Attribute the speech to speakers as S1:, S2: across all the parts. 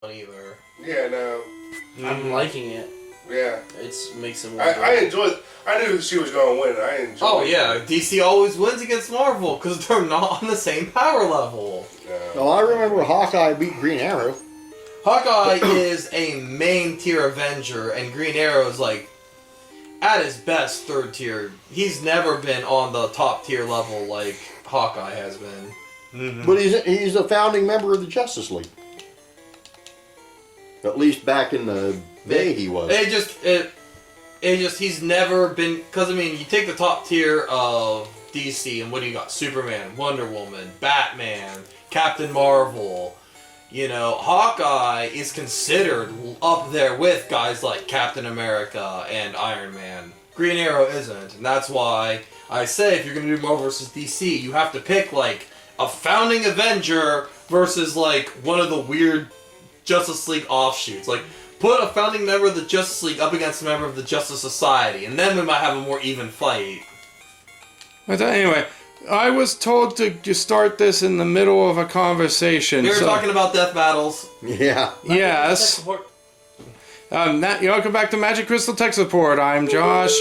S1: either.
S2: Yeah, no.
S3: I'm liking it.
S2: Yeah.
S3: It makes it more
S2: I enjoyed. I knew she was going to win. I enjoyed.
S1: Oh yeah, DC always wins against Marvel because they're not on the same power level.
S2: No.
S4: Oh, I remember Hawkeye beat Green Arrow.
S1: Hawkeye is a main tier Avenger, and Green Arrow is like at his best third tier. He's never been on the top tier level like Hawkeye has been.
S4: Mm-hmm. But he's a founding member of the Justice League. At least back in the day he was.
S1: He's never been, because I mean, you take the top tier of DC and what do you got? Superman, Wonder Woman, Batman, Captain Marvel. You know, Hawkeye is considered up there with guys like Captain America and Iron Man. Green Arrow isn't, and that's why I say if you're going to do Marvel vs. DC, you have to pick like a founding Avenger versus like one of the weird Justice League offshoots. Like, put a founding member of the Justice League up against a member of the Justice Society, and then we might have a more even fight.
S5: But anyway, I was told to start this in the middle of a conversation.
S1: We were talking about death battles.
S4: Yeah.
S5: Yes. Welcome back to Magic Crystal Tech Support. I'm Josh.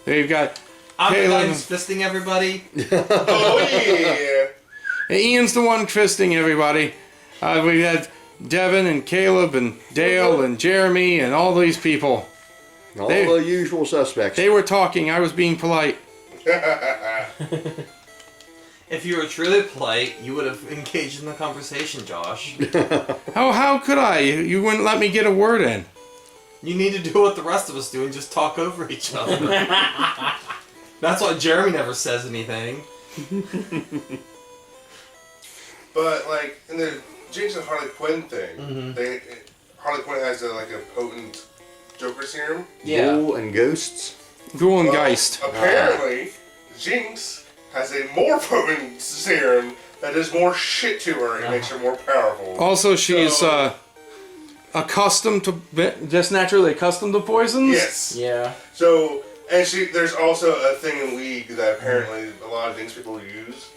S5: We've got
S1: I'm
S5: Caleb.
S1: fisting everybody.
S2: Oh yeah.
S5: And Ian's the one fisting everybody. We had Devin and Caleb and Dale and Jeremy and all these people.
S4: All the usual suspects.
S5: They were talking. I was being polite.
S1: If you were truly polite, you would have engaged in the conversation, Josh.
S5: How could I? You wouldn't let me get a word in.
S1: You need to do what the rest of us do and just talk over each other. That's why Jeremy never says anything.
S2: But like in the Jinx and Harley Quinn thing, Harley Quinn has a potent Joker serum.
S1: Yeah.
S4: Ghoul and ghosts.
S5: Ghoul and Geist.
S2: Apparently, Jinx has a more potent serum that does more shit to her and makes her more powerful.
S5: Also, she's accustomed to, just naturally accustomed to poisons?
S2: Yes.
S3: Yeah.
S2: So, and there's also a thing in League that apparently a lot of Jinx people use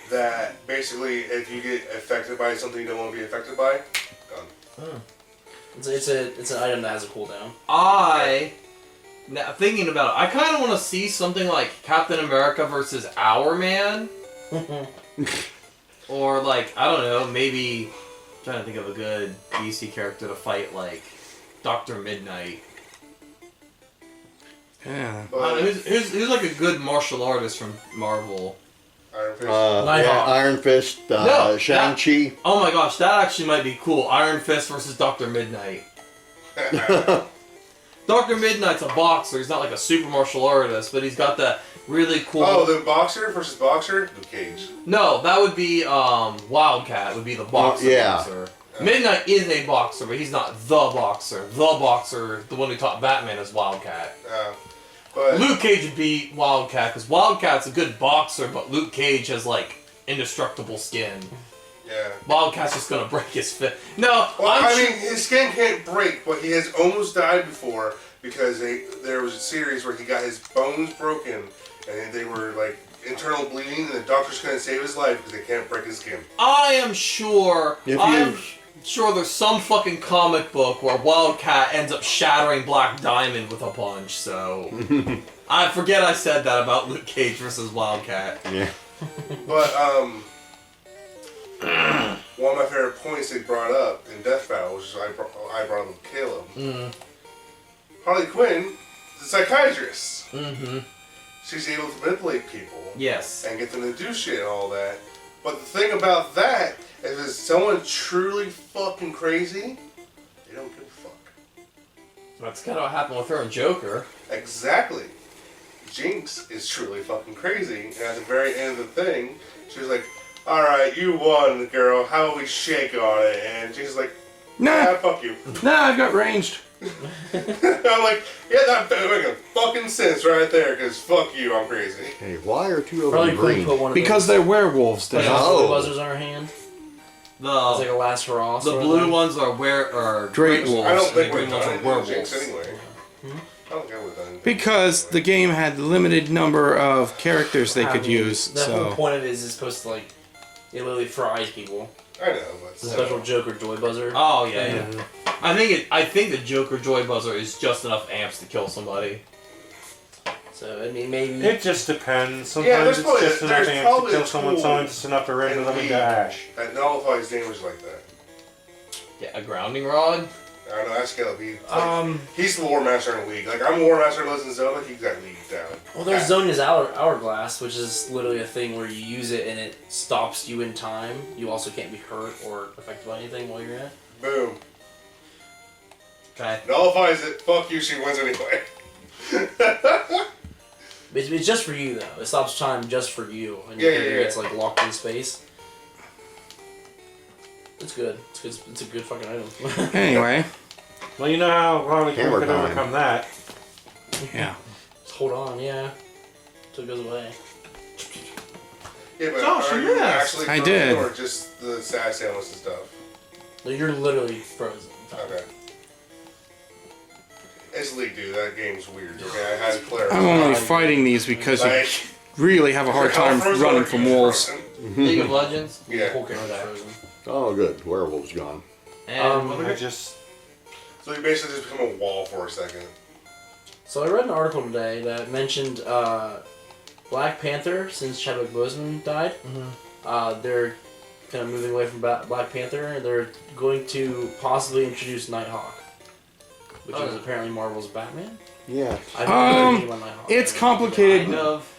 S2: that basically if you get affected by something you don't want to be affected by, gone.
S3: It's an item that has a cooldown.
S1: Now, thinking about it, I kind of want to see something like Captain America versus Our Man. Or like, I don't know, maybe, I'm trying to think of a good DC character to fight like Dr. Midnight.
S5: Yeah.
S1: Who's like a good martial artist from Marvel?
S2: Iron Fist.
S4: Iron Fist,
S1: No,
S4: Shang-Chi.
S1: Oh my gosh, that actually might be cool. Iron Fist versus Dr. Midnight. Dr. Midnight's a boxer. He's not like a super martial artist, but he's got that really cool...
S2: Oh, the boxer versus boxer? Luke Cage.
S1: No, that would be Wildcat would be the boxer. Boxer. Midnight is a boxer, but he's not the boxer. The boxer, the one who taught Batman, is Wildcat.
S2: But
S1: Luke Cage would be Wildcat, because Wildcat's a good boxer, but Luke Cage has, like, indestructible skin.
S2: yeah.
S1: Wildcat's just gonna break his fist. No,
S2: Well, I mean, his skin can't break, but he has almost died before because there was a series where he got his bones broken, and they were, like, internal bleeding, and the doctors couldn't save his life because they can't break his skin.
S1: I am sure there's some fucking comic book where Wildcat ends up shattering Black Diamond with a punch, so... I forget I said that about Luke Cage versus Wildcat.
S4: Yeah.
S2: But, one of my favorite points they brought up in Death Battle, which I brought up with Caleb. Harley Quinn is a psychiatrist. She's able to manipulate people.
S1: Yes.
S2: And get them to do shit and all that. But the thing about that is if someone truly fucking crazy, they don't give a fuck.
S1: That's kind of what happened with her and Joker.
S2: Exactly. Jinx is truly fucking crazy, and at the very end of the thing, she was like, alright, you won, girl, how about we shake on it? And Jinx is like, nah, fuck you.
S5: Nah, I've got ranged.
S2: I'm like, yeah, that makes a fucking sense right there, because fuck you, I'm crazy.
S4: Hey, why are two of
S3: Probably
S4: them
S3: couldn't
S4: green?
S3: put one of
S5: Because
S3: those,
S5: they're werewolves.
S3: like,
S4: Oh.
S3: buzzers on her hand. It's like
S1: The
S3: a last hurrah.
S1: the blue ones are
S5: Great
S1: wolves.
S5: wolves.
S2: I don't
S1: and the
S2: think we're
S1: green ones are
S2: done
S1: werewolves.
S2: Jinx anyway. I don't think I would have done anything.
S5: Because the game had limited number of characters they could use.
S3: The whole
S5: So
S3: point of it is it's supposed to, like, it literally fries people.
S2: I know, but
S3: Special Joker Joy Buzzer.
S1: Oh yeah. I think the Joker Joy Buzzer is just enough amps to kill somebody.
S3: So I mean, maybe
S6: It just depends.
S2: Yeah,
S6: Sometimes
S2: there's
S6: it's
S2: probably-
S6: just enough
S2: there's
S6: amps to
S2: probably
S6: kill
S2: a
S6: someone,
S2: tool
S6: sometimes it's enough to render them into ash.
S2: that nullifies damage like that.
S1: Yeah, a grounding rod.
S2: I don't know, that's Caleb. He's the War Master in League. Like, I'm a War Master in Legend of Zelda, he got League down.
S3: well, there's Zonia's Hourglass, which is literally a thing where you use it and it stops you in time. You also can't be hurt or affected by anything while you're in it.
S2: Boom.
S1: Okay.
S2: Nullifies it. Fuck you, she wins anyway.
S3: It's just for you though. It stops time just for you, and
S2: Yeah,
S3: your
S2: yeah,
S3: character
S2: yeah.
S3: gets like locked in space. It's good. It's good. It's a good fucking item.
S5: Anyway,
S6: Well, you know how Harley Quinn
S4: Hammer
S6: could
S4: time.
S6: overcome that.
S5: yeah.
S3: Just hold on, yeah. Till it goes away.
S2: Yeah, but
S1: Josh,
S2: are
S1: you
S2: you
S1: missed.
S2: actually
S5: I
S2: frozen
S5: did.
S2: or just the sass ailments and stuff?
S3: No, you're literally frozen.
S2: Okay. It's League, dude. That game's weird. Okay, I had to clarify.
S5: I'm only fighting these because you
S2: Like,
S5: really have a hard time
S2: how frozen
S5: running
S2: are
S5: from
S2: you
S5: wolves.
S2: frozen?
S1: League of Legends.
S2: Yeah.
S3: Whole character's frozen.
S4: Oh, good. Werewolf's gone.
S1: And
S6: I just
S2: So you basically just become a wall for a second.
S3: So I read an article today that mentioned Black Panther, since Chadwick Boseman died. They're kind of moving away from Black Panther, and they're going to possibly introduce Nighthawk, which is apparently Marvel's Batman.
S4: Yeah.
S3: I've never heard anything about Nighthawk.
S5: It's complicated.
S1: kind of.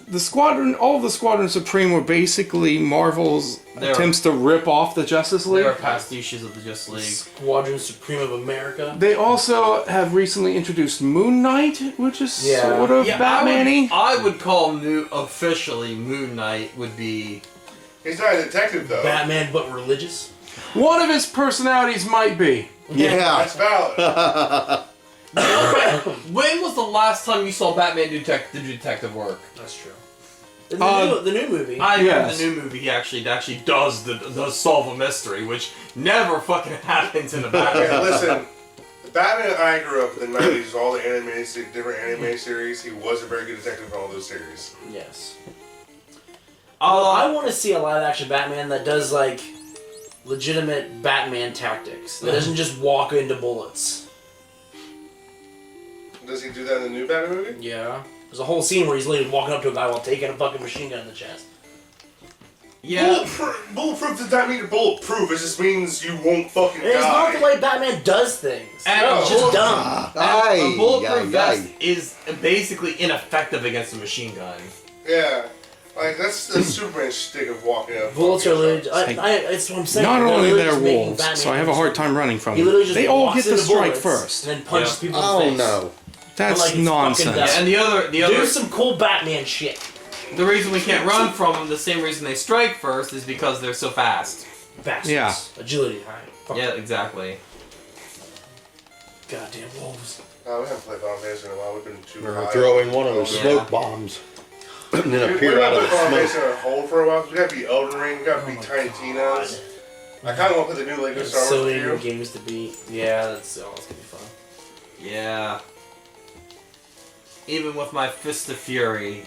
S5: The Squadron, all of the Squadron Supreme were basically Marvel's
S1: They're-
S5: attempts to rip off the Justice
S1: They
S5: League.
S1: are pastiches of the Justice League.
S3: Squadron Supreme of America.
S5: They also have recently introduced Moon Knight, which is
S3: Yeah.
S5: sort of Batman-y.
S1: I would call officially Moon Knight would be.
S2: He's not a detective, though.
S3: Batman, but religious.
S5: One of his personalities might be.
S4: Yeah.
S2: That's valid.
S1: When was the last time you saw Batman do detective work?
S3: That's true. The new movie.
S1: I remember
S5: Yes.
S1: the new movie. He actually does solve a mystery, which never fucking happens in a
S2: Okay,
S1: Batman.
S2: listen. The Batman I grew up in the 90s, all the different anime series, he was a very good detective in all those series.
S3: Yes. I want to see a live action Batman that does like legitimate Batman tactics. That doesn't just walk into bullets.
S2: Does he do that in the new Batman movie?
S3: Yeah. There's a whole scene where he's literally walking up to a guy while taking a fucking machine gun in the chest.
S1: Yeah.
S2: Bulletproof does not mean you're bulletproof. It just means you won't fucking
S3: And it's not the
S2: die.
S3: way Batman does things.
S1: And
S3: It's just dumb.
S1: A bulletproof vest
S4: Aye.
S1: is basically ineffective against a machine gun.
S2: Yeah. Like, that's the Superman shtick of walking up.
S3: Bullets are literally.
S5: like-
S3: It's what I'm saying.
S5: Not
S3: They're
S5: only
S3: literally
S5: they're
S3: just making
S5: wolves,
S3: Batman
S5: so I have a hard time running from
S3: He
S5: them.
S3: literally just
S5: They all
S3: walks
S5: get the
S3: into
S5: strike
S3: bullets
S5: first.
S3: and then punches
S1: Yep.
S3: people in
S4: Oh,
S3: the face.
S4: no.
S5: That's
S3: like it's fucking
S5: nonsense.
S3: dumb.
S1: And the
S3: Do
S1: other
S3: some cool Batman shit.
S1: the reason we can't run from them, the same reason they strike first, is because they're so fast.
S3: Bastards.
S5: Yeah.
S3: Agility high. Fuck.
S1: Yeah, exactly.
S3: Goddamn wolves.
S2: We haven't played Final Fantasy in a while. We've been too
S4: We're
S2: high.
S4: throwing one of those
S1: Yeah.
S4: smoke bombs. And then
S2: We
S4: appear out
S2: haven't
S4: of
S2: played Final
S4: the
S2: Fantasy
S4: smoke.
S2: in a hole for a while. We gotta be Elden Ring. We gotta be Tiny Tina's. I kind of want to play the new Lego
S3: There's
S2: Star
S3: so
S2: Wars
S3: many new
S2: review.
S3: games to beat. Yeah, that's gonna be fun.
S1: Yeah. Even with my Fist of Fury,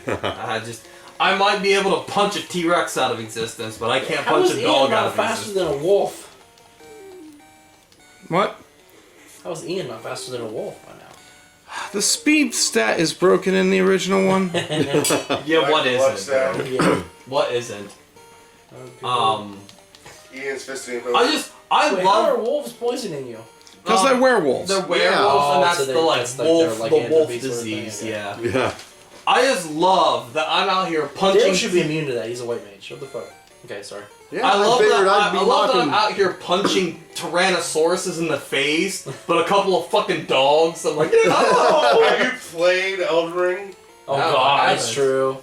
S1: I might be able to punch a T-Rex out of existence, but I can't
S3: How
S1: punch
S3: is
S1: a
S3: Ian
S1: dog out
S3: not
S1: of
S3: faster
S1: existence.
S3: than a wolf?
S5: What?
S3: How is Ian not faster than a wolf by now?
S5: The speed stat is broken in the original one.
S1: Yeah, what
S2: Like,
S1: isn't? though?
S3: Yeah.
S1: What isn't?
S2: Ian's fisting.
S1: I
S3: Wait, how are
S1: love
S3: wolves poisoning you?
S5: Because they're werewolves.
S1: they're werewolves,
S3: Oh,
S1: and that's
S3: so
S1: the
S3: that's like
S1: wolf,
S3: their,
S1: the
S3: like,
S1: wolf
S3: entropy sort of thing,
S1: disease.
S3: okay.
S1: Yeah.
S4: Yeah.
S1: I just love that I'm out here punching.
S3: Dale should be immune to that. He's a white mage. What the fuck? Okay, sorry.
S4: Yeah,
S1: I love
S4: figured
S1: that.
S4: I'd be
S1: I love that I'm
S4: knocking.
S1: out here punching Tyrannosauruses in the face, but a couple of fucking dogs. I'm like, no.
S2: Have you played Elden Ring?
S3: Oh
S1: No, I
S3: god, that's
S1: haven't.
S3: true.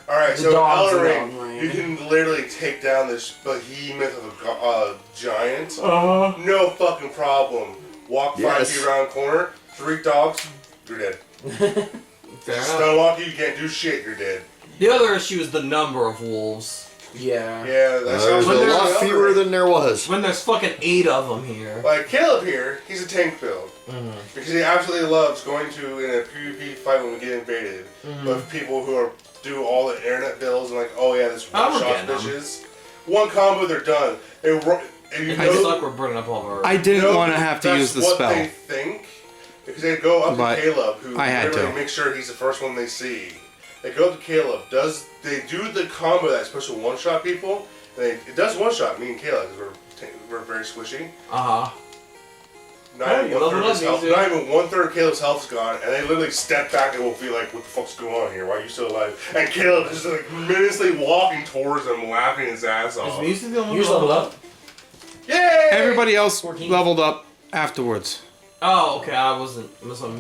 S2: Alright,
S3: The
S2: so
S3: dogs
S2: Elden
S3: in
S2: Ring,
S3: Elden Ring.
S2: you can literally take down this behemoth of a giant.
S1: Uh-huh.
S2: No fucking problem. Walk 5
S4: Yes.
S2: feet around corner, 3 dogs, you're dead.
S1: Fair enough.
S2: Stun walk you can't do shit, you're dead.
S1: The other issue is the number of wolves.
S3: Yeah.
S2: Yeah, that's
S4: There's
S1: When
S4: a
S1: there's
S4: lot
S2: Elden
S4: fewer
S2: Ring.
S4: than there was.
S1: When there's fucking 8 of them here.
S2: Like Caleb here, he's a tank build.
S1: Mm-hmm.
S2: Because he absolutely loves going to in a PvP fight when we get invaded
S1: Mm-hmm.
S2: with people who are do all the internet builds and like, oh yeah, this
S1: Oh,
S2: one
S1: we're
S2: shot
S1: getting 'em.
S2: bitches. one combo, they're done. And you
S1: I
S2: know,
S1: suck. We're burning up all of our.
S5: I didn't want to have to
S2: that's
S5: use the
S2: what
S5: spell.
S2: they think, because they go up
S5: But
S2: to Caleb, who
S5: I had
S2: literally
S5: to.
S2: make sure he's the first one they see. They go up to Caleb. They do the combo that's supposed to one-shot people? It does one-shot me and Caleb because we're very squishy.
S1: Uh huh.
S2: Not
S1: you
S2: even
S1: leveled
S2: one-third of his
S1: up,
S2: health.
S1: you
S2: Not even 1/3 of Caleb's health's gone, and they literally step back and will be like, "What the fuck's going on here? Why are you still alive?" And Caleb is just like menacingly walking towards them, laughing his ass
S1: Is
S2: off.
S1: music the only
S3: You just leveled up.
S2: Yay!
S5: Everybody else
S3: 14.
S5: leveled up afterwards.
S1: Oh, okay. I wasn't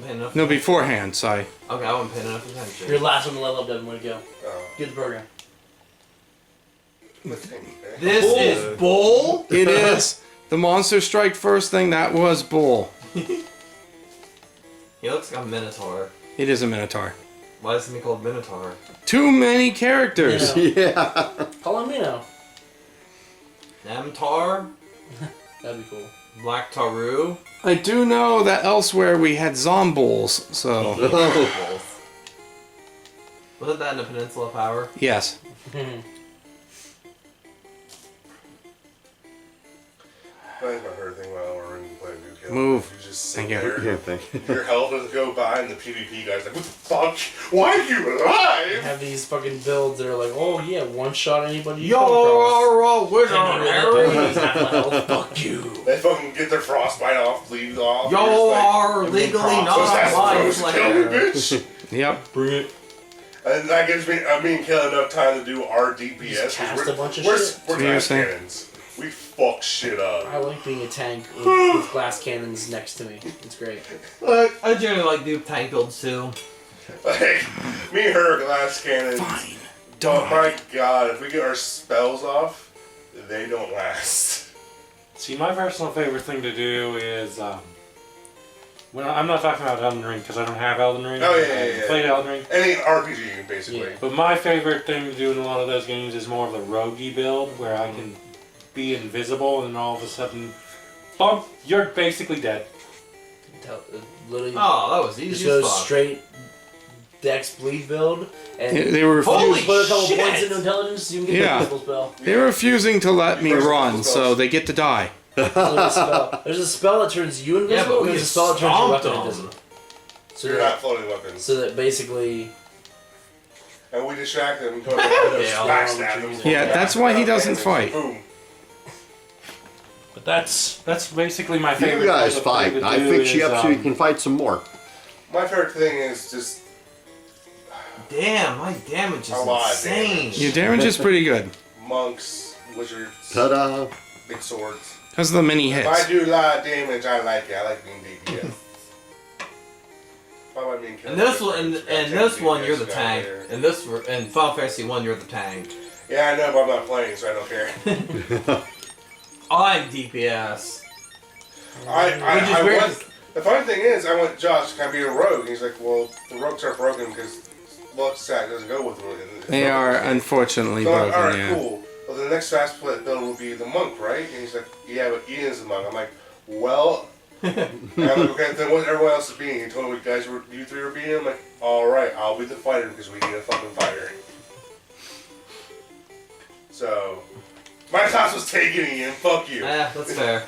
S1: paying enough.
S5: No, beforehand. Sorry.
S1: Okay, I wasn't paying enough attention.
S3: Your last one to level up, Devin. Way to go.
S2: Oh,
S3: Good program.
S1: This is bull.
S5: It is the monster strike first thing. That was bull.
S1: He looks like a minotaur.
S5: It is a minotaur.
S1: Why is he called minotaur?
S5: Too many characters.
S3: Yeah.
S4: Yeah.
S3: Call him Mino.
S1: Namtar,
S3: That'd be cool.
S1: Black Taru.
S5: I do know that elsewhere we had zombies, so
S1: Both. Wasn't that in the Peninsula of Power?
S5: yes.
S2: That's my favorite thing about Elden Ring playing new Caleb.
S5: Move.
S2: You just sit
S5: Thank you.
S2: there,
S4: Yeah, thank you.
S2: your health doesn't go by, and the PvP guy's like, "What the fuck? Why are you alive?"
S3: Have these fucking builds that are like, oh yeah, one shot anybody you come across.
S1: Yo, wizard
S3: And you
S1: Harry.
S3: really have half my health. Fuck you.
S2: They fucking get their frostbite off, bleed off.
S1: Yo
S2: and you're just
S1: are legally
S3: props.
S1: not
S2: like, "That's
S1: alive.
S2: supposed to kill me, bitch."
S5: Yep.
S3: Bring it.
S2: And that gives me and Kelly enough time to do our DPS.
S3: Just cast a bunch of
S2: we're,
S3: shit.
S2: We're glass
S5: Seriously?
S2: cannons. We fuck shit up.
S3: I like being a tank with glass cannons next to me. It's great.
S1: Look, I generally like do tank builds too.
S2: Like, me and her are glass cannons.
S5: Fine.
S2: Oh my god, if we get our spells off, they don't last.
S6: See, my personal favorite thing to do is, I'm not talking about Elden Ring because I don't have Elden Ring.
S2: Oh, yeah,
S6: I haven't
S2: yeah.
S6: played Elden Ring.
S2: Any RPG, basically.
S3: Yeah.
S6: But my favorite thing to do in a lot of those games is more of the roguey build, where I can be invisible and all of a sudden, bump, you're basically dead.
S3: Literally,
S1: Oh, that was
S3: just
S1: easy
S3: go
S1: as fuck.
S3: straight Dex bleed build, and
S5: They were
S1: Holy
S3: put a couple
S1: shit.
S3: points into intelligence, you can get
S5: Yeah.
S3: the physical spell.
S5: they're refusing to let me run, so they get to die.
S3: There's a spell. There's a spell that turns you
S1: Yeah,
S3: invisible,
S1: but
S3: and
S1: we
S3: there's a spell that turns your
S1: stomped
S3: weapon
S1: them.
S3: invisible. So
S2: You're
S3: that,
S2: not floating weapons.
S3: so that basically,
S2: And we distract them and go backstab them.
S5: Yeah, that's why he doesn't fight.
S2: Boom.
S6: But that's basically my favorite.
S4: You guys
S6: type of thing
S4: fight.
S6: to
S4: I
S6: do
S4: fix you
S6: is,
S4: up so you can fight some more.
S2: My favorite thing is just
S1: Damn, my damage is
S2: A lot of
S1: insane.
S5: Your damage is pretty good
S2: monks, wizards,
S4: Ta-da!
S2: big swords.
S5: because of the many
S2: If I
S5: hits.
S2: do a lot of damage, I like it. I like being DPS. Why am I being killed?
S1: And this one, and this one, you're the
S2: guy
S1: tank.
S2: there.
S1: And this, in Final Fantasy 1, you're the tank.
S2: Yeah, I know, but I'm not playing, so I don't care.
S1: I'm DPS.
S2: I
S1: Which is weird.
S2: want, the funny thing is, I went, Josh, can I be a rogue? And he's like, well, the rogues are broken because luck sack doesn't go with them.
S5: They are unfortunately
S2: So I'm like,
S5: broken,
S2: alright,
S5: yeah.
S2: cool. Well, the next fast split build will be the monk, right? And he's like, yeah, but Ian's the monk. I'm like, well. And I'm like, okay, then what everyone else is being? He told me what you three were being. I'm like, alright, I'll be the fighter because we need a fucking fighter. So, my class was taken, Ian. Fuck you.
S1: That's fair.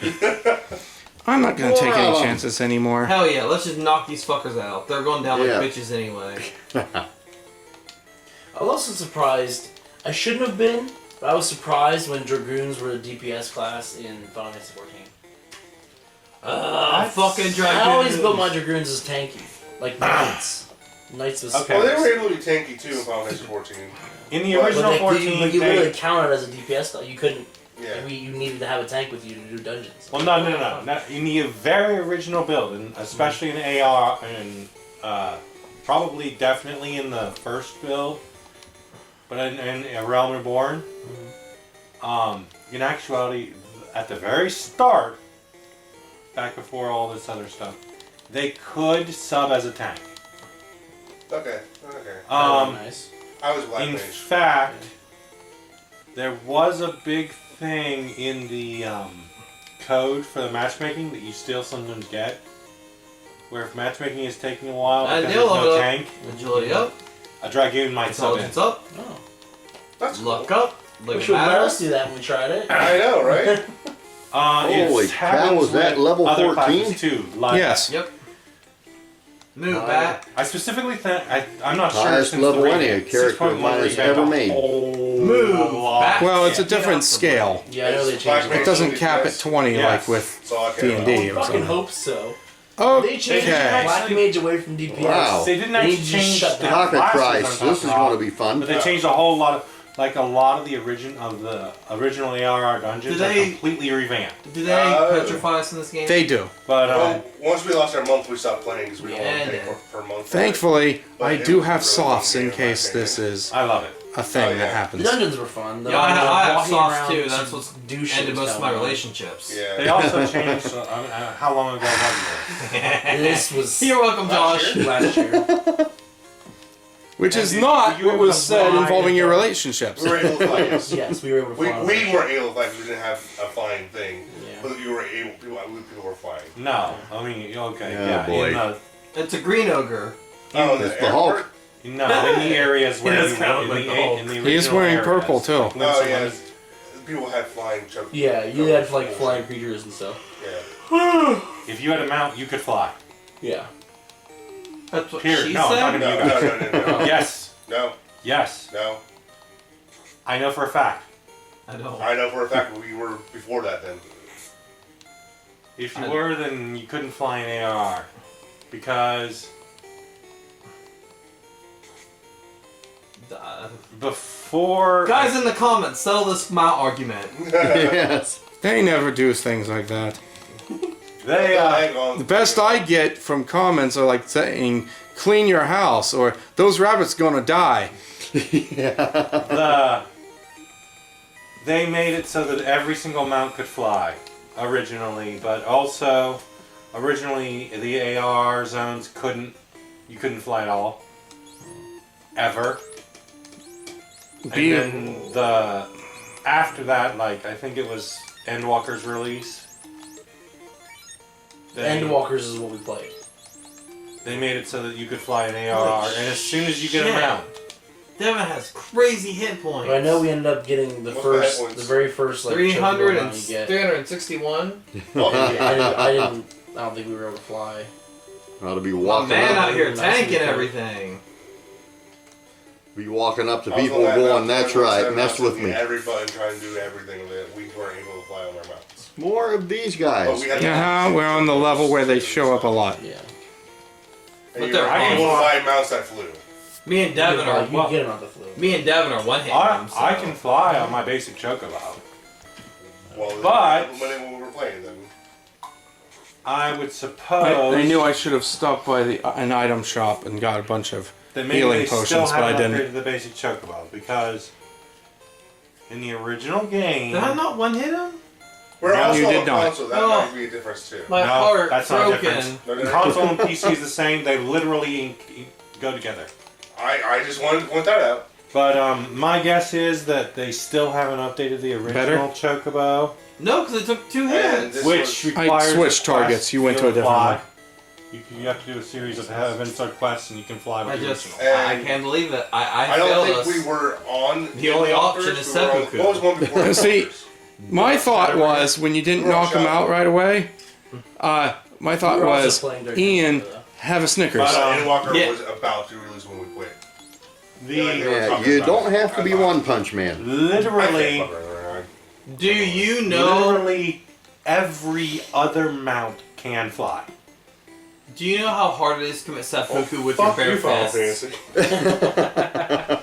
S5: I'm not gonna take any chances anymore.
S1: Hell yeah, let's just knock these fuckers out. They're going down
S4: Yeah.
S1: like bitches anyway.
S3: I was also surprised. I shouldn't have been, but I was surprised when Dragoons were the DPS class in Final Fantasy 14.
S1: Fucking dragon.
S3: I always built my Dragoons as tanky, like Knights. Knights was
S6: Okay.
S2: Well, they were able to be tanky too in Final Fantasy 14.
S6: In the
S2: But
S6: original
S3: But
S6: 14,
S3: you
S6: they-
S3: literally counted as a DPS though. You couldn't.
S2: Yeah.
S3: You needed to have a tank with you to do dungeons.
S6: Well, no. Not in the very original build, and especially in AR, and probably definitely in the first build, but in A Realm Reborn, in actuality, at the very start, back before all this other stuff, they could sub as a tank.
S2: Okay.
S3: Nice.
S2: I was Black
S6: In
S2: Mage.
S6: fact, there was a big thing in the code for the matchmaking that you still sometimes get, where if matchmaking is taking a while because there's
S1: they'll
S6: no
S1: level up.
S6: tank,
S1: Agility up.
S6: a Dragoon might sub in.
S1: Intelligence up.
S3: Oh.
S2: That's
S1: Luck
S2: cool.
S1: up.
S3: Wish would let us do that when we tried it.
S2: I know, right?
S4: Holy
S6: It
S4: cow,
S6: happens
S4: was that
S6: with
S4: level
S6: other
S4: 14?
S6: classes too. Like,
S5: Yes.
S1: Yep. Move, Bat.
S6: I specifically think I'm not sure
S4: Highest
S6: since
S4: level
S6: the
S4: any
S6: revamp,
S4: character
S6: 6.1
S4: of mine has
S6: revamped
S4: ever
S6: a
S4: made.
S6: whole
S1: Move,
S6: lot.
S1: back.
S5: Well, it's a
S1: Yeah, get
S5: different
S1: out the
S5: scale.
S3: Yeah, I know they
S2: Black
S3: changed
S2: Man
S3: it.
S5: It doesn't
S2: Only
S5: cap at
S2: class.
S5: 20
S6: Yes.
S5: like with
S2: That's all I care about.
S5: D&D or
S3: Fucking
S5: something.
S3: hope so. They
S5: Okay.
S3: changed Black Mage away from DPS.
S4: Wow.
S6: They didn't
S3: They
S6: actually
S3: need to
S6: change
S3: shut
S6: the
S3: down.
S4: Pocket
S6: classes
S4: Christ,
S6: I'm
S4: this is
S6: talking
S4: going to
S6: about,
S4: be fun.
S6: But they changed a whole lot of, like a lot of the original ARR dungeons
S1: Do
S6: are
S1: they-
S6: completely revamped.
S1: Do they petrify us in this game?
S5: They do.
S6: But
S2: Well, once we lost our month, we stopped playing because we don't want to pay
S1: Yeah.
S2: per month.
S5: Thankfully,
S2: But
S5: I
S2: it
S5: do
S2: was
S5: have
S2: really
S5: softs
S2: fun
S5: in
S2: game,
S5: case
S2: in my
S5: this
S2: opinion.
S5: is
S6: I love it.
S5: a thing
S2: Oh, yeah.
S5: that
S3: The
S5: happens.
S3: dungeons were fun.
S1: Yeah, I have
S3: Walking
S1: softs
S3: around
S1: too.
S3: to
S1: That's what's
S3: do shit
S1: ended most of my
S3: going on.
S1: relationships.
S2: Yeah.
S6: They also changed. How long ago was
S3: This was
S1: You're welcome, Josh.
S3: last year.
S5: Which
S6: And
S5: is
S6: you-
S5: not
S6: you
S5: what was
S6: have
S5: said
S6: lied
S5: involving your
S6: about-
S5: relationships.
S2: We were able to fly. Yes.
S3: Yes, we were able to
S2: We
S3: fly.
S2: weren't able to fly because we didn't have a flying thing.
S3: Yeah.
S2: But you were able. People were flying.
S6: it? No, I mean okay,
S4: Oh,
S6: yeah.
S4: boy.
S6: In the,
S1: It's a green ogre.
S2: Oh,
S4: It's the Hulk.
S6: no, in the areas where
S1: It is
S6: you
S1: kind of
S6: in
S1: like
S6: the,
S1: the Hulk.
S6: in the
S5: He is
S6: original
S5: wearing
S6: areas,
S5: purple, too.
S6: like when
S2: Oh
S6: someone
S2: yeah.
S6: is-
S2: People had flying choke.
S3: Yeah, you had like flying creatures and stuff.
S2: Yeah.
S6: If you had a mount, you could fly.
S3: Yeah.
S1: That's what
S6: Here,
S1: she
S6: no, I'm
S1: said.
S6: talking to
S2: No,
S6: you
S2: no,
S6: guys.
S2: no, no, no.
S6: Yes,
S2: No,
S6: yes.
S2: no.
S6: I know for a fact.
S1: I don't.
S2: I know for a fact we were before that then.
S6: If you were, then you couldn't fly an AR because before
S1: Guys in the comments, settle this mount argument.
S4: Yes.
S5: They never do things like that.
S6: they
S2: Hang on.
S5: The best I get from comments are like saying, clean your house, or those rabbits gonna die.
S6: they made it so that every single mount could fly originally, but also originally the AR zones you couldn't fly at all ever.
S5: Be-
S6: And then after that, like I think it was Endwalker's release.
S3: Endwalkers is what we played.
S6: They made it so that you could fly an AR,
S1: Holy
S6: and as soon as you get
S1: shit.
S6: a mount,
S1: Devin has crazy hit points.
S3: But I know we ended up getting the very first like
S1: 300
S3: chocobo
S1: and
S3: mount you get.
S1: 361.
S3: I don't think we were able to fly.
S4: Ought to be
S1: My
S4: walking
S1: man
S4: up,
S1: out here
S3: Nice
S1: tanking
S3: and
S1: everything.
S4: be walking up to
S2: I was
S4: people
S2: on that
S4: going,
S2: mountain
S4: "That's
S2: 24/7
S4: right, mess with
S2: hitting
S4: me."
S2: Every button trying to do everything that we weren't able to fly on our mountains.
S4: More of these
S2: But
S4: guys.
S2: we had
S5: Yeah, we're on the level where they show up a lot.
S3: Yeah.
S2: And
S1: But
S2: you
S1: they're
S2: were able to
S1: awesome.
S2: fly mounts that flew.
S1: Me and Devin are
S3: You can get them out the flu.
S1: me and Devin are one hitting them. So.
S6: I can fly on my basic chocobo.
S2: Well,
S6: But-
S2: when we were playing them.
S6: I would suppose
S5: I knew I should have stopped by an item shop and got a bunch of
S6: that maybe
S5: healing
S6: they still
S5: potions, but I
S6: haven't
S5: didn't.
S6: upgraded the basic chocobo because in the original game,
S1: Did I not one hit him?
S2: We're
S5: No,
S2: also
S5: you
S2: on
S5: did not.
S2: console. That
S1: No.
S2: might be a difference too.
S1: My
S6: no,
S1: heart
S6: that's not a
S1: broken.
S6: difference.
S2: No, no, no.
S6: Console and PC is the same. They literally go together.
S2: I just wanted to point that out.
S6: But my guess is that they still haven't updated the original chocobo,
S1: No, because it took 2
S2: And
S1: hits.
S2: this
S6: which
S2: was-
S6: requires
S5: I switched
S6: a quest
S5: targets. You went to a different
S6: fly.
S5: one.
S6: You have to do a series of events or quests, and you can fly with
S1: I
S6: the
S1: just,
S6: original.
S1: I can't believe it. I
S2: I don't
S1: failed
S2: think
S1: us.
S2: we were on.
S1: The only option
S2: Walkers,
S1: is
S2: we were on-
S1: seppuku.
S2: What was one before?
S5: See,
S2: Walkers?
S5: My thought was when you didn't
S2: We're all
S5: knock them
S2: shot.
S5: out right away. My thought
S3: We were also
S5: was,
S3: playing during
S5: Ian,
S3: the-
S5: have a Snickers.
S6: But,
S2: Endwalker
S1: yeah.
S2: was about to release when we quit.
S4: Yeah, you don't have to be One Punch Man.
S6: Literally,
S1: Do you know?
S6: literally every other mount can fly.
S1: Do you know how hard it is to commit seppuku with your
S2: Fuck
S1: bare
S2: you, Final
S1: fists?
S2: Fantasy.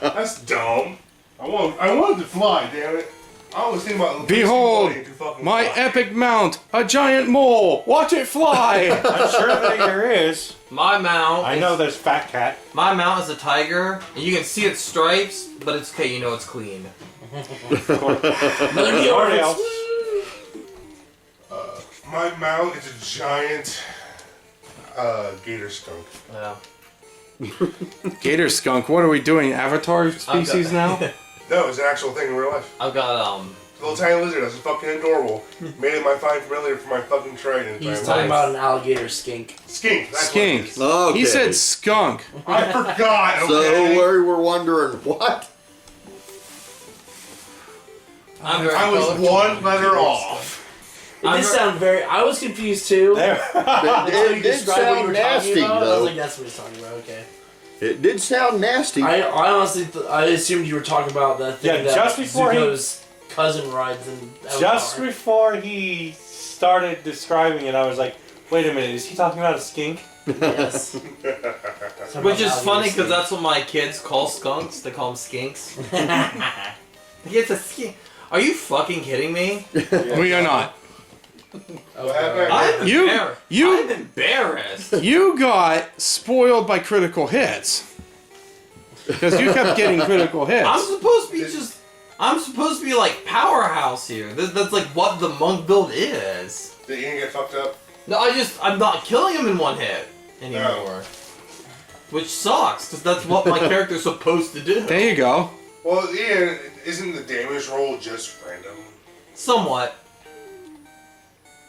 S2: That's dumb. I wanted to fly, damn it. I was thinking about
S5: Behold,
S2: to fucking
S5: my
S2: fly.
S5: epic mount, a giant mole. Watch it fly.
S6: I'm sure that there is.
S1: My mount.
S6: I know there's Fat Cat.
S1: My mount is a tiger, and you can see its stripes, but it's okay. You know it's clean.
S3: Melody
S6: Nobody
S3: Arts.
S6: else.
S2: My mount is a giant gator skunk.
S1: Yeah.
S5: Gator skunk. What are we doing? Avatar species now?
S2: No, it's an actual thing in real life.
S1: I've got
S2: The little tiny lizard that's fucking adorable. Made it my fine familiar for my fucking trident.
S3: He's
S2: Skink.
S3: talking about an alligator skink.
S2: That's what it
S5: Skink.
S2: is.
S4: Okay.
S5: He said skunk.
S2: I forgot.
S4: So
S2: Okay.
S4: we were wondering what?
S1: I'm very
S2: I was
S1: colorful.
S2: one letter off.
S3: It did sound very. I was confused too.
S6: There.
S3: Until you
S4: It did
S3: described what you
S4: sound
S3: were
S4: nasty,
S3: talking about. I was
S4: though.
S3: like, that's what he's talking about. Okay.
S4: It did sound nasty.
S3: I honestly, I assumed you were talking about that thing
S6: Yeah,
S3: that
S6: just before he-
S3: Zuko's cousin rides in.
S6: Just
S3: Avatar.
S6: before he started describing it, I was like, wait a minute, is he talking about a skink?
S3: Yes.
S1: Which is funny because that's what my kids call skunks. They call them skinks. It's a skink. Are you fucking kidding me?
S5: We are not.
S2: What happened?
S1: I'm
S5: You-
S1: embarrassed.
S5: you-
S1: I'm embarrassed.
S5: You got spoiled by critical hits. Because you kept getting critical hits.
S1: I'm supposed to be just. I'm supposed to be like powerhouse here. That's like what the monk build is.
S2: Did Ian get fucked up?
S1: No, I'm not killing him in one hit anymore. Which sucks, because that's what my character's supposed to do.
S5: There you go.
S2: Well, Ian, isn't the damage roll just random?
S1: Somewhat.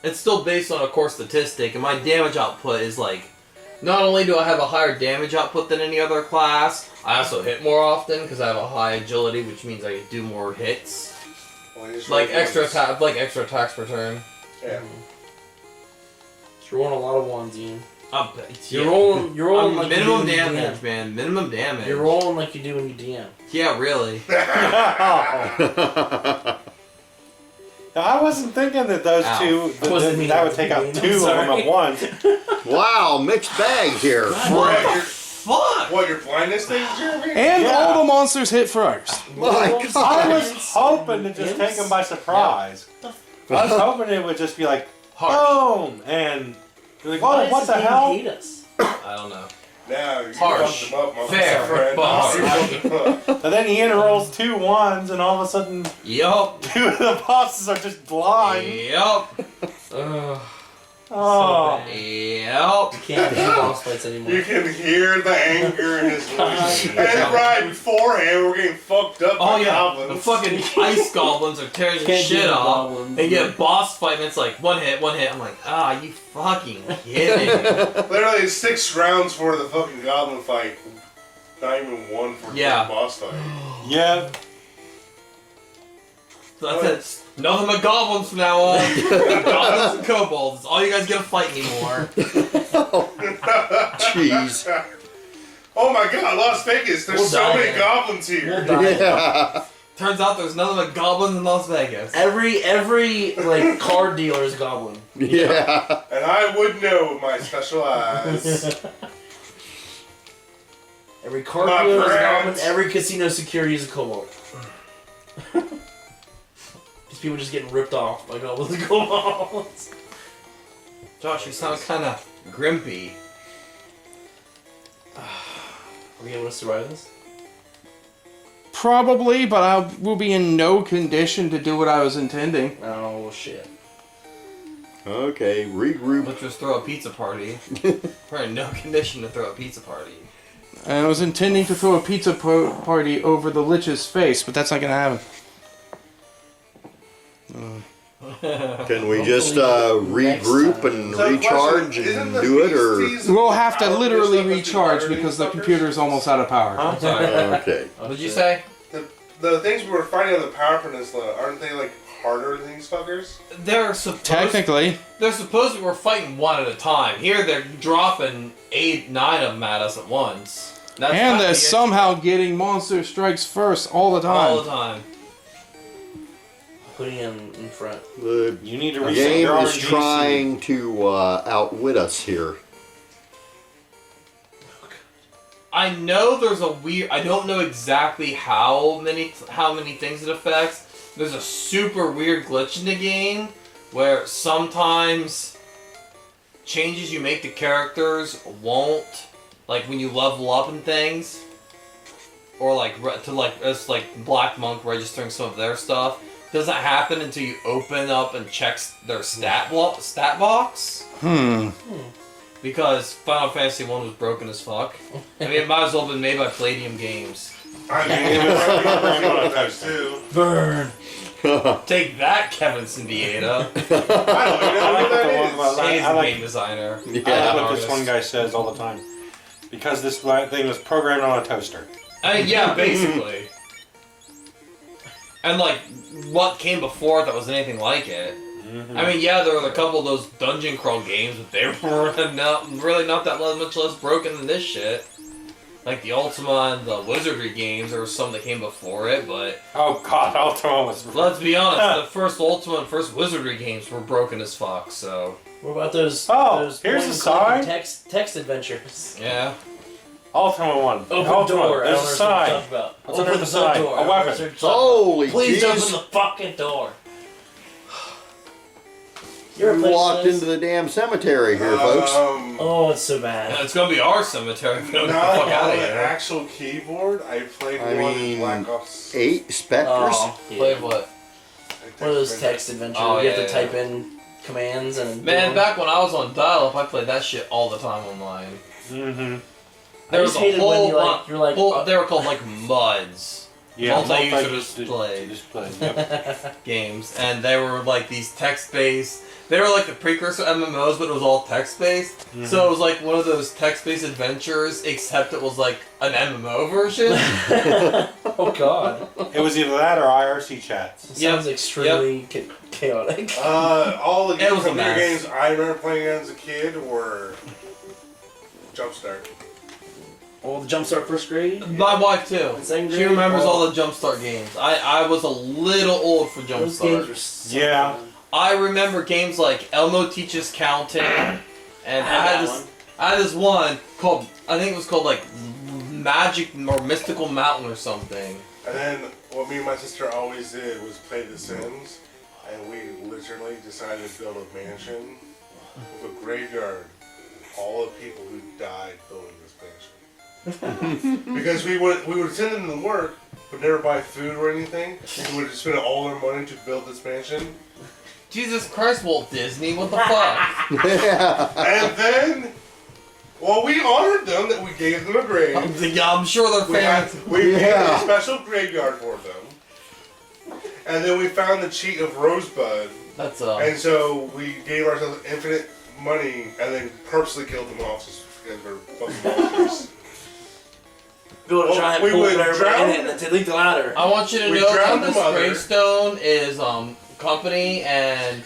S1: It's still based on a core statistic, and my damage output is like, not only do I have a higher damage output than any other class, I also hit more often because I have a high agility, which means I do more hits.
S2: Well, he just
S1: Like
S2: rolled
S1: extra
S2: ones.
S1: attack, like extra attacks per turn.
S2: Yeah.
S3: You're rolling a lot of ones, Ian.
S1: You're
S3: You're rolling like
S1: minimum
S3: you do when you
S1: damage,
S3: DM.
S1: man. Minimum damage.
S3: You're rolling like you do when you DM.
S1: Yeah, really.
S6: I wasn't thinking that those
S1: Ow.
S6: two,
S3: Wasn't me.
S6: that would take out two of them
S3: Sorry.
S6: at once.
S4: Wow, mixed bag here.
S1: What
S2: Right,
S1: the
S2: you're-
S1: fuck?
S2: What, your blindness thing, Jeremy?
S5: And
S6: Yeah.
S5: all the monsters hit first.
S4: My
S6: I
S4: God.
S6: was hoping to just take them by surprise. I was hoping it would just be like, boom, and you're like,
S3: Why
S6: oh,
S3: does
S6: what the
S3: this game
S6: hell?
S3: hate us?
S1: I don't know.
S2: Now, you
S1: Harsh.
S2: fucked them up, my
S1: Fair,
S2: friend.
S1: but
S2: You
S1: harsh.
S2: fucked them up.
S6: And then Ian rolls 2 1s, and all of a sudden,
S1: Yup.
S6: 2 of the bosses are just blind.
S1: Yup.
S6: Oh.
S1: Yup.
S3: Can't do boss fights anymore.
S2: You can hear the anger in his voice. And right beforehand, we're getting fucked up
S1: Oh
S2: by
S1: yeah,
S2: goblins.
S1: the fucking ice goblins are tearing the
S3: Can't
S1: shit
S3: do the
S1: off.
S3: goblins.
S1: They get a boss fight and it's like one hit. I'm like, ah, you fucking kidding.
S2: Literally 6 rounds for the fucking goblin fight. Not even 1 for
S1: Yeah.
S2: the boss fight.
S6: Yeah.
S1: So that's it. Nothing but goblins from now on. Goblins and kobolds. That's all you guys get to fight anymore.
S4: Jeez.
S2: Oh my god, Las Vegas, there's
S3: We'll
S2: so
S3: die
S2: many
S3: here.
S2: goblins here.
S3: We'll die.
S4: Yeah.
S1: Turns out there's nothing but goblins in Las Vegas.
S3: Every like card dealer is goblin.
S4: Yeah.
S2: And I would know with my special eyes.
S3: Every card
S2: My
S3: dealer is
S2: friends.
S3: goblin. Every casino security is a kobold. These people just getting ripped off by goblins and kobolds.
S1: Josh, you sound kind of grimpy.
S3: Are we able to survive this?
S5: Probably, but I will be in no condition to do what I was intending.
S3: Oh shit.
S4: Okay, regroup.
S1: Let's just throw a pizza party. We're in no condition to throw a pizza party.
S5: And I was intending to throw a pizza party over the Lich's face, but that's not going to happen.
S4: Can we just regroup and
S2: So,
S4: recharge
S2: question, isn't
S4: and
S2: the
S4: do it, or?
S2: beasties
S5: We'll have to
S2: power
S5: literally
S2: stuff as
S5: recharge
S2: the
S5: because the
S2: fuckers?
S5: computer's almost out of power.
S6: Huh?
S1: Sorry.
S4: Okay.
S1: What did you say?
S2: The things we were fighting on the Power Peninsula, aren't they like harder than these fuckers?
S1: They're supposed.
S5: Technically,
S1: They're supposed to. We're fighting one at a time. Here they're dropping 8, 9 of them at us at once. That's
S5: and
S1: not
S5: they're
S1: the-
S5: somehow getting monster strikes first all the time.
S1: all the time.
S3: Putting him in front.
S4: The
S6: You need to reset
S4: game
S6: your
S4: is
S6: RNG.
S4: trying to outwit us here.
S1: I know there's a weird. I don't know exactly how many things it affects. There's a super weird glitch in the game where sometimes changes you make to characters won't, like when you level up and things, or like it's like Black Monk registering some of their stuff. Doesn't happen until you open up and check their stat box. Because Final Fantasy 1 was broken as fuck. I mean, it might as well have been made by Palladium Games.
S2: I mean, it was running on those too.
S3: Burn.
S1: Take that, Kevin Sindieta.
S2: I don't even know
S6: I like
S2: what
S6: the
S2: that
S6: one
S2: is.
S6: where-
S1: He's
S6: I
S1: a
S6: like-
S1: game designer.
S6: I like what
S1: artist.
S6: this one guy says all the time. Because this thing was programmed on a toaster.
S1: Yeah, basically. And like, what came before it that was anything like it?
S6: Mm-hmm.
S1: I mean, yeah, there were a couple of those dungeon crawl games, but they were really not that much less broken than this shit. Like the Ultima and the Wizardry games, there was some that came before it, but
S6: Oh god, Ultima was.
S1: let's be honest, the first Ultima and first Wizardry games were broken as fuck, so...
S3: What about those?
S6: Oh,
S3: those
S6: here's
S3: point
S6: a sign.
S3: Text adventures.
S1: Yeah.
S6: Ultima 1.
S3: Open
S6: Ultima,
S3: door. I
S6: there's
S3: don't
S6: a
S3: know
S6: sign.
S3: what you're talking about.
S6: What's
S3: Open
S6: under the
S3: the
S6: sign?
S3: door.
S6: A
S3: I don't know
S6: weapon.
S3: what you're talking
S4: Holy
S3: about. Please
S4: jeez.
S3: open the fucking door. You're a
S4: We
S3: place
S4: walked
S3: this?
S4: into the damn cemetery here, folks.
S3: Oh, it's so
S1: And
S3: bad.
S1: it's gonna be our cemetery if we don't get the
S2: Not
S1: fuck out
S2: on
S1: of
S2: the
S1: here.
S2: actual keyboard. I played
S4: I
S2: one
S4: mean,
S2: in Black Ops.
S4: 8 Spectres?
S3: Oh,
S1: Play
S3: yeah.
S1: what?
S3: One of those text adventures
S1: Oh,
S3: where you have
S1: yeah,
S3: to
S1: yeah.
S3: type in commands and.
S1: Man, back when I was on dial-up, I played that shit all the time online.
S6: Mm-hmm.
S1: There
S3: I
S1: was
S3: just
S1: a
S3: hated when
S1: whole
S3: you
S1: lot-
S3: you're like.
S1: they were called like MUDs.
S6: Yeah,
S1: Multi-user
S6: display.
S1: display
S6: Yep.
S1: games, and they were like these text-based. They were like the precursor MMOs, but it was all text-based. So it was like one of those text-based adventures, except it was like an MMO version.
S3: Oh god.
S6: It was either that or IRC chats.
S3: It sounds extremely chaotic.
S2: All the
S1: It was a
S2: computer
S1: mess.
S2: games I remember playing as a kid were Jumpstart.
S3: Oh, the Jumpstart first grade?
S1: My wife too.
S3: In second
S1: She
S3: grade?
S1: remembers
S3: Oh.
S1: all the Jumpstart games. I was a little old for
S3: Those games
S1: Jumpstart.
S3: were so
S6: Yeah.
S3: fun.
S1: I remember games like Elmo Teaches Counting, and
S3: had that
S1: I had this one called, I think it was called like Magic or Mystical Mountain or something.
S2: And then what me and my sister always did was play The Sims, and we literally decided to build a mansion with a graveyard. All the people who died building this mansion. Because we would send them to work, but never buy food or anything. We would spend all their money to build this mansion.
S1: Jesus Christ, Walt Disney, what the fuck?
S4: Yeah.
S2: And then, well, we honored them that we gave them a grave.
S1: Yeah, I'm sure their fans.
S2: We made
S4: Yeah.
S2: a special graveyard for them. And then we found the cheat of Rosebud.
S1: That's
S2: And so we gave ourselves infinite money and then purposely killed them off just because we're fucking monsters.
S3: Build a
S2: Well,
S3: giant
S2: we
S3: pool
S2: would
S3: with everybody in
S2: drown-
S3: it and delete the ladder.
S1: I want you to
S2: We
S1: know that
S2: drowned
S1: this
S2: the mother.
S1: gravestone is company, and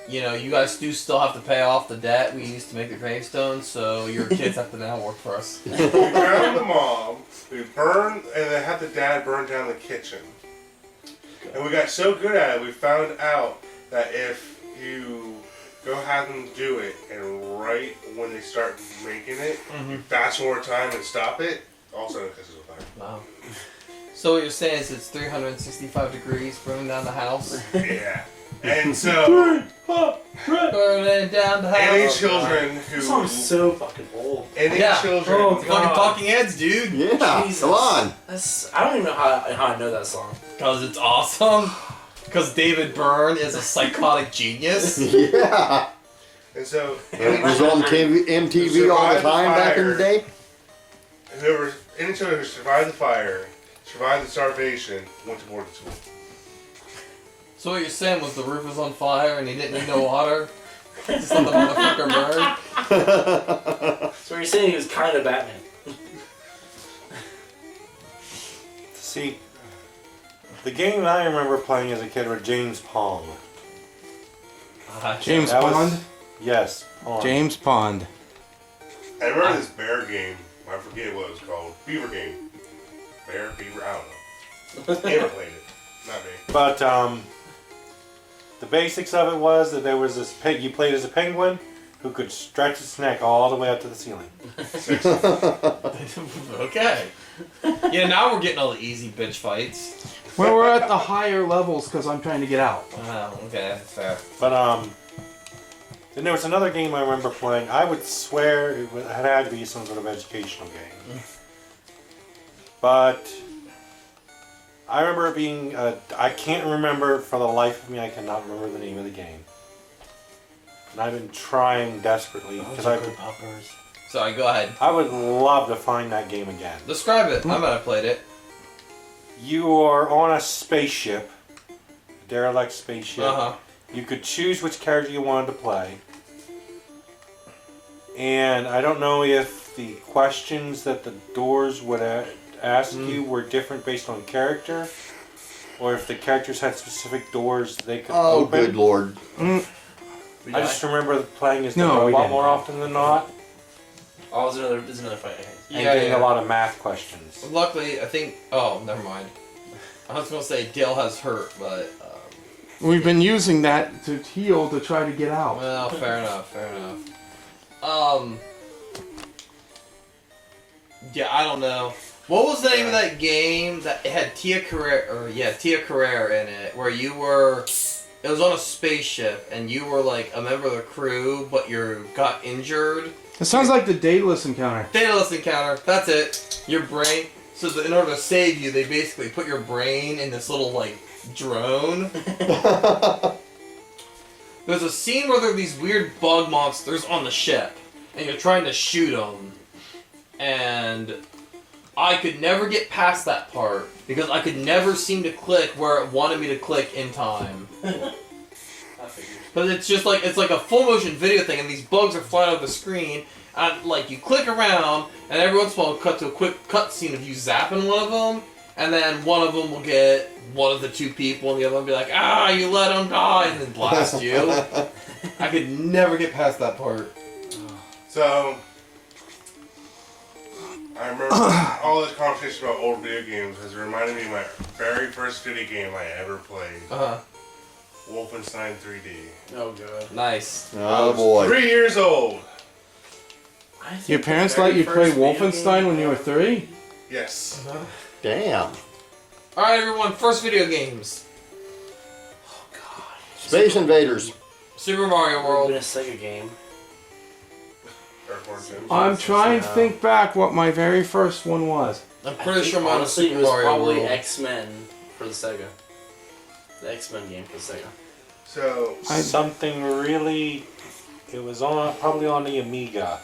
S1: you know you guys do still have to pay off the debt we used to make the gravestone, so your kids have to now work for us.
S2: We drowned the mom, we burned, and then had the dad burn down the kitchen. And we got so good at it, we found out that if you go have them do it, and right when they start making it, you fast forward time and stop it, all of a sudden it catches on fire.
S1: Wow. So what you're saying is it's 365 degrees burning down the house?
S2: Yeah. And so,
S1: Burning down the house.
S2: any children
S3: This
S2: who...
S3: song's so fucking old.
S2: Any
S1: Yeah.
S2: children...
S3: Oh,
S1: Fucking
S3: God.
S1: Talking Heads, dude.
S4: Yeah.
S3: Jesus.
S4: Come on.
S3: I don't even know how I know that song.
S1: Because it's awesome. Because David Byrne is a psychotic genius.
S4: Yeah.
S2: And so,
S4: It was on MTV all the time back in the day.
S2: any children who survived the fire, survived the starvation, went to boarding school.
S1: So what you're saying was the roof was on fire and he didn't need no water? Just let the motherfucker burn?
S3: So you're saying he was kind of Batman.
S6: See, the game I remember playing as a kid was James Pong.
S5: James
S6: That was-
S5: Pond.
S6: Yes, Pong.
S5: James Pond.
S2: I remember this bear game, I forget what it was called, Beaver game. Bear, Beaver, I don't know. Never played it. Not me.
S6: But the basics of it was that there was this pig. You played as a penguin who could stretch its neck all the way up to the ceiling.
S1: Okay. Yeah, now we're getting all the easy bitch fights.
S5: Well, we're at the higher levels because I'm trying to get out.
S1: Oh, okay, that's fair.
S6: But then there was another game I remember playing. I would swear it had to be some sort of educational game. But I remember it being. I can't remember for the life of me. I cannot remember the name of the game. And I've been trying desperately because
S1: Sorry, go ahead.
S6: I would love to find that game again.
S1: Describe it. I might have played it.
S6: You are on a spaceship, a derelict spaceship.
S1: Uh-huh.
S6: You could choose which character you wanted to play. And I don't know if the questions that the doors would ask you were different based on character, or if the characters had specific doors they could
S4: Oh,
S6: open.
S4: good lord.
S6: I just remember playing as the
S5: No, we
S6: robot
S5: didn't.
S6: more often than not,
S3: Oh, there's another fight. Okay.
S6: and getting a lot of math questions.
S1: Luckily, I think. Oh, never mind. I was gonna say Dale has hurt, but.
S5: We've been using that to heal to try to get out.
S1: Well, fair enough. Fair enough. Yeah, I don't know. What was the name of that game that it had Tia Carrere in it, where you were? It was on a spaceship, and you were like a member of the crew, but you got injured.
S5: It sounds like the Daedalus encounter.
S1: Daedalus encounter. That's it. Your brain. So in order to save you, they basically put your brain in this little like drone. There's a scene where there are these weird bug monsters on the ship, and you're trying to shoot them, and I could never get past that part because I could never seem to click where it wanted me to click in time.
S3: I figured.
S1: But it's just like it's like a full motion video thing, and these bugs are flying over the screen. And like you click around, and every once in a while, cut to a quick cutscene of you zapping one of them, and then one of them will get one of the two people, and the other one will be like, "Ah, you let him die," and then blast you. I could never get past that part.
S2: So, I remember all this conversation about old video games has reminded me of my very first video game I ever played. Wolfenstein 3D.
S3: Oh god.
S1: Nice.
S4: Oh boy.
S2: 3 years old.
S3: I think
S5: Your
S3: the
S5: parents
S3: very
S5: let you play
S3: first video
S5: Wolfenstein
S3: game
S5: when you were 3?
S2: Yes.
S4: Damn.
S1: All right, everyone. First video games:
S3: Oh god.
S4: Space Invaders.
S1: Super Mario
S3: Been a
S1: World.
S3: Sega game.
S2: Airport Sims.
S5: I'm trying to think back what my very first one was.
S1: I'm
S3: I
S1: pretty
S3: think,
S1: sure mine was
S3: honestly,
S1: Super
S3: it was
S1: Mario
S3: probably
S1: World.
S3: X-Men for the Sega. The X-Men game for the Sega.
S2: So,
S6: Something really. It was probably on the Amiga.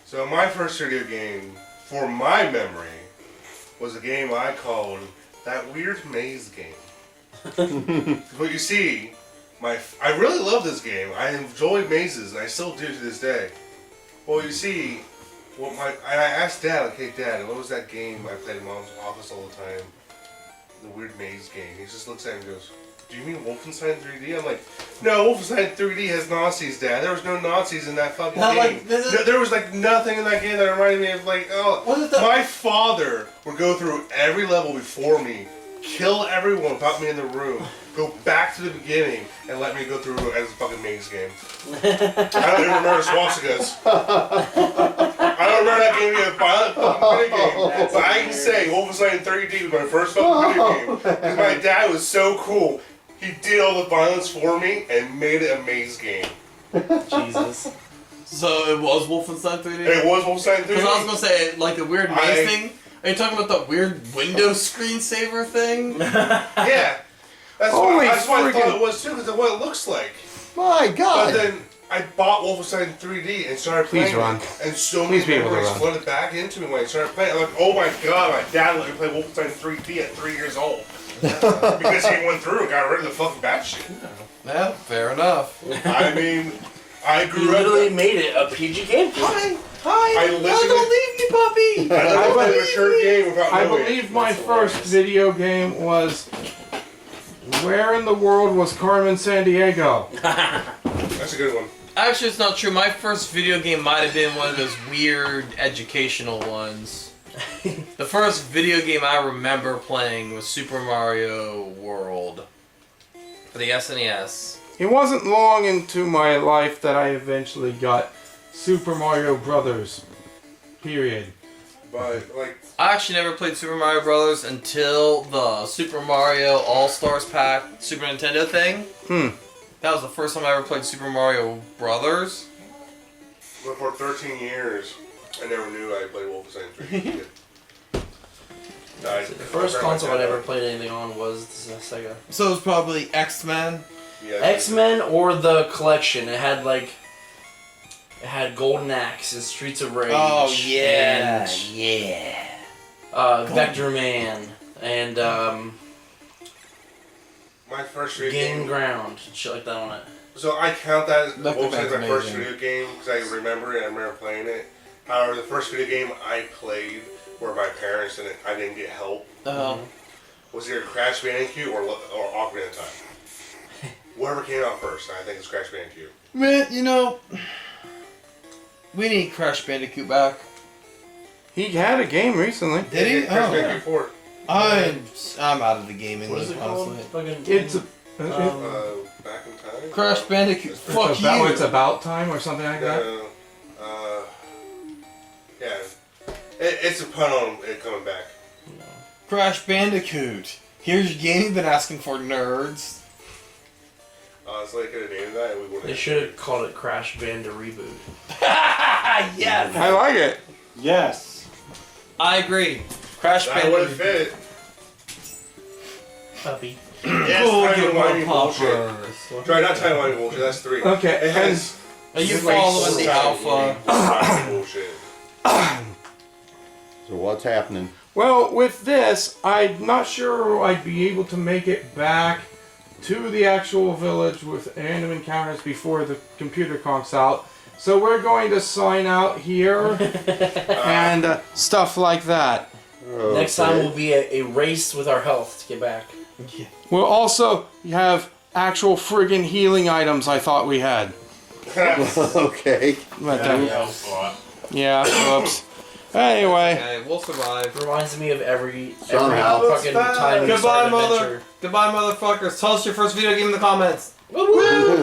S2: so my first video game, for my memory, was a game I called That Weird Maze Game. But you see, I really love this game. I enjoy mazes, and I still do to this day. Well, you see, I asked Dad, like, "Hey, Dad, what was that game I played in Mom's office all the time? The weird maze game." He just looks at me and goes, "Do you mean Wolfenstein 3D?" I'm like, "No, Wolfenstein 3D has Nazis, Dad. There was no Nazis in that fucking
S1: Not
S2: game.
S1: like, this is-
S2: There was like nothing in that game that reminded me of like, oh,
S1: What is that?
S2: my father would go through every level before me, kill everyone without me in the room, go back to the beginning, and let me go through as a fucking maze game. I don't even remember swastikas. I don't remember that game being a violent fucking video game. But I can say Wolfenstein 3D was my first fucking video game. Because my dad was so cool. He did all the violence for me and made it a maze game.
S3: Jesus.
S1: So it was Wolfenstein 3D.
S2: And it was Wolfenstein 3D.
S1: Because I was gonna say like the weird maze
S2: I-
S1: thing. Are you talking about the weird Windows screensaver thing?
S2: Yeah. That's
S5: Holy
S2: why I thought
S5: friggin'-
S2: it was too, because of what it looks like.
S4: My
S2: But
S4: God.
S2: then I bought Wolfenstein 3D and started
S5: Please
S2: playing
S5: run.
S2: it. And so
S5: Please be
S2: many
S5: able to
S2: memories
S5: run.
S2: flooded back into me when I started playing. I'm like, oh my god, my dad let me play Wolfenstein 3D at 3 years old. Because he went through and got rid of the fucking bad shit.
S1: Yeah, fair enough.
S2: I mean, I
S3: You
S2: grew up...
S3: literally made it a PG game.
S1: Hi,
S2: I
S1: no,
S2: listened
S1: don't leave me, puppy.
S2: I
S5: I
S2: played a
S5: believe
S2: mature game without
S5: I
S2: knowing it.
S5: believe my
S3: That's
S5: first
S3: hilarious.
S5: video game was Where in the World Was Carmen Sandiego?
S2: That's a good one.
S1: Actually, it's not true. My first video game might have been one of those weird educational ones. The first video game I remember playing was Super Mario World for the SNES.
S5: It wasn't long into my life that I eventually got Super Mario Brothers. Period.
S2: But, like,
S1: I actually never played Super Mario Brothers until the Super Mario All-Stars Pack Super Nintendo thing. That was the first time I ever played Super Mario Brothers.
S2: but for 13 years, I never knew I played Wolfenstein 3D.
S3: The first console I ever played anything on was the Sega.
S1: So it was probably X-Men.
S2: Yeah,
S3: X-Men or the collection. It had Golden Axe and Streets of Rage.
S1: Oh, yeah,
S3: and,
S1: yeah.
S3: Vector Man and
S2: my first video
S3: Game
S2: game.
S3: Ground and shit like that on it.
S2: So I count that as
S1: That's
S2: Wolfenstein my first
S1: amazing.
S2: video game because I remember it and I remember playing it. However, the first video game I played were my parents and I didn't get help. was either Crash Bandicoot or Ocarina of Time. Whatever came out first, I think it's Crash Bandicoot.
S1: Man, you know, we need Crash Bandicoot back.
S5: He had a game recently.
S1: Did he?
S2: Crash
S1: Oh.
S2: Bandicoot 4.
S1: I'm out of the gaming
S3: What is
S1: league,
S3: it called?
S1: honestly.
S3: Fucking,
S5: It's a,
S2: Back in Time?
S1: Crash Bandicoot. Fuck
S5: about,
S1: you.
S5: it's about time or something like that.
S2: No. Yeah. It's a pun on it coming back.
S1: Crash Bandicoot. Here's your game you've been asking for, nerds.
S2: So they could have named that and we wouldn't
S3: they should have called it Crash Band to Reboot.
S1: Yes.
S5: I like it.
S6: Yes.
S1: I agree. Crash
S2: That would
S1: Bandicoot.
S2: fit.
S3: Puppy.
S2: Yes,
S1: Go get
S2: timey-wimey
S1: more
S2: bullshit.
S1: poppers.
S2: Sorry, not timey-wimey bullshit, that's 3.
S5: Okay,
S2: It has
S1: Are you
S2: great
S1: following the alpha?
S2: timey-wimey bullshit.
S4: So what's happening?
S5: Well, with this, I'm not sure I'd be able to make it back to the actual village with random encounters before the computer conks out. So we're going to sign out here and stuff like that.
S3: Next time will be a race with our health to get back.
S5: We'll also have actual friggin' healing items I thought we had.
S4: Okay.
S5: But, yeah, oops. Anyway,
S1: Okay, we'll survive.
S3: Reminds me of every
S4: Somehow.
S3: fucking time we
S1: Goodbye,
S3: start an
S1: mother.
S3: adventure.
S1: Goodbye, motherfuckers. Tell us your first video game in the comments.
S3: Woo!